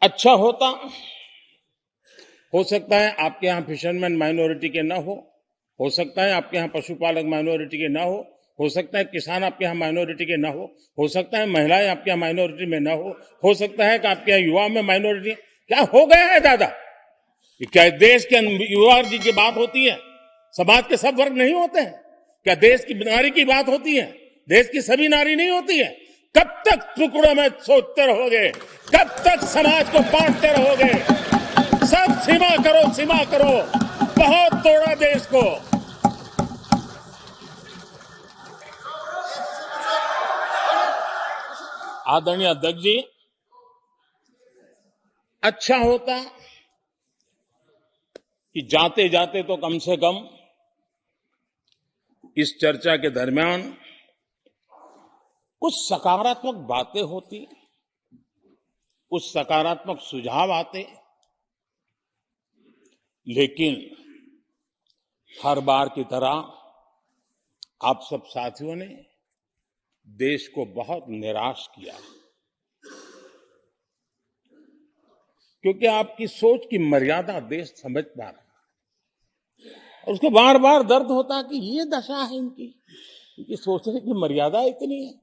अच्छा होता, हो सकता है आपके यहां फिशरमैन माइनॉरिटी के ना हो सकता है आपके यहां पशुपालक माइनॉरिटी के ना हो सकता है किसान आपके यहां माइनॉरिटी के ना हो सकता है महिलाएं आपके यहां माइनॉरिटी में ना हो सकता है कि आपके यहां युवा में माइनॉरिटी। क्या हो गया है दादा? क्या देश के युवा की बात होती है? समाज के सब वर्ग नहीं होते हैं? क्या देश की नारी की बात होती है? देश की सभी नारी नहीं होती है? कब तक टुकड़ों में सोचते रहोगे? कब तक समाज को बांटते रहोगे? सब सीमा करो। बहुत तोड़ा देश को। आदरणीय अध्यक्ष जी, अच्छा होता कि जाते जाते तो कम से कम इस चर्चा के दरमियान कुछ सकारात्मक बातें होती, कुछ सकारात्मक सुझाव आते, लेकिन हर बार की तरह आप सब साथियों ने देश को बहुत निराश किया, क्योंकि आपकी सोच की मर्यादा देश समझ पा रहा है। और उसको बार बार दर्द होता कि ये दशा है इनकी सोचने की मर्यादा इतनी है।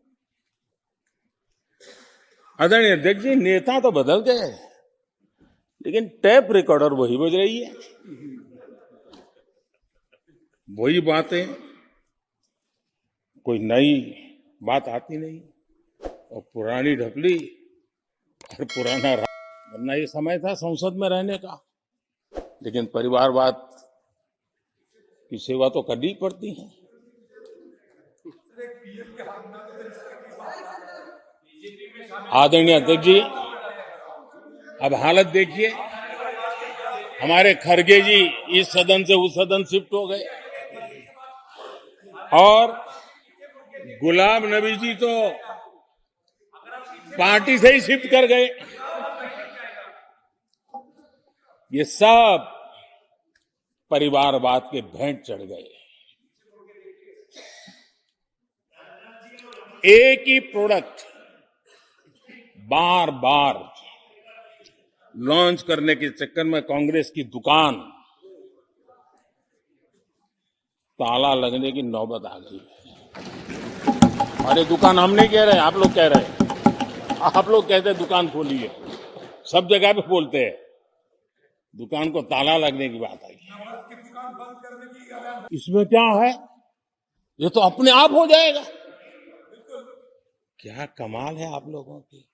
आदरणीय अध्यक्ष जी, नेता तो बदल गए, लेकिन टेप रिकॉर्डर वही बज रही है, वही बातें, कोई नई बात आती नहीं, और पुरानी ढपली और पुराना वरना ये समय था संसद में रहने का, लेकिन परिवारवाद की सेवा तो करनी पड़ती है। आदरणीय अध्यक्ष जी, अब हालत देखिए, हमारे खरगे जी इस सदन से उस सदन शिफ्ट हो गए, और गुलाम नबी जी तो पार्टी से ही शिफ्ट कर गए। ये सब परिवारवाद के भेंट चढ़ गए। एक ही प्रोडक्ट बार बार लॉन्च करने के चक्कर में कांग्रेस की दुकान ताला लगने की नौबत आ गई है। और ये दुकान हम नहीं कह रहे, आप लोग कह रहे हैं। आप लोग कहते हैं दुकान खोलिए, सब जगह पे बोलते हैं, दुकान को ताला लगने की बात आई। इसमें क्या है? ये तो अपने आप हो जाएगा। क्या कमाल है आप लोगों की।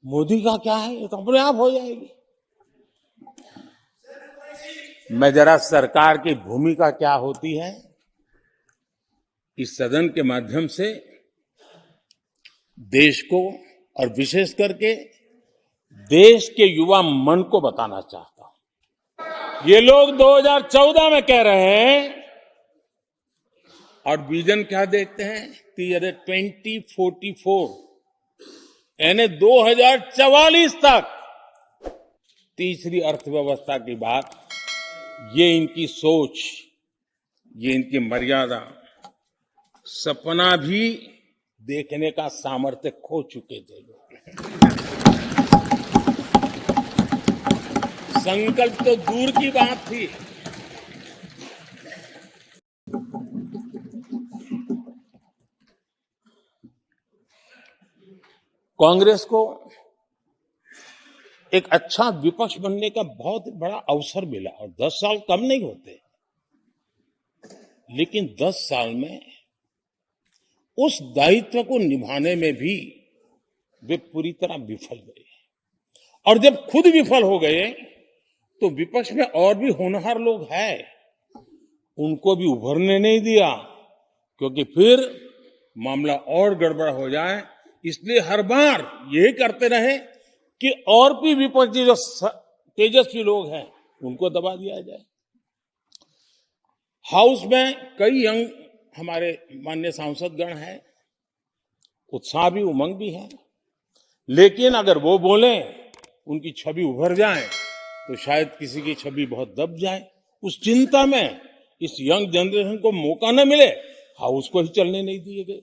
मोदी का क्या है? ये तो अपने आप हो जाएगी। मैं जरा सरकार की भूमिका क्या होती है इस सदन के माध्यम से देश को, और विशेष करके देश के युवा मन को बताना चाहता हूं। ये लोग 2014 में कह रहे हैं, और विजन क्या देखते हैं? 2044, यानी 2044 तक तीसरी अर्थव्यवस्था की बात। ये इनकी सोच, ये इनकी मर्यादा, सपना भी देखने का सामर्थ्य खो चुके थे लोग। संकल्प तो दूर की बात थी। कांग्रेस को एक अच्छा विपक्ष बनने का बहुत बड़ा अवसर मिला, और 10 साल कम नहीं होते, लेकिन 10 साल में उस दायित्व को निभाने में भी वे पूरी तरह विफल गए। और जब खुद विफल हो गए तो विपक्ष में और भी होनहार लोग हैं, उनको भी उभरने नहीं दिया, क्योंकि फिर मामला और गड़बड़ हो जाए। इसलिए हर बार यही करते रहे कि और भी विपक्षी जो तेजस्वी लोग हैं उनको दबा दिया जाए। हाउस में कई यंग हमारे माननीय सांसदगण हैं, उत्साह भी उमंग भी है, लेकिन अगर वो बोले, उनकी छवि उभर जाए, तो शायद किसी की छवि बहुत दब जाए। उस चिंता में इस यंग जनरेशन को मौका न मिले, हाउस को ही चलने नहीं दिए गए।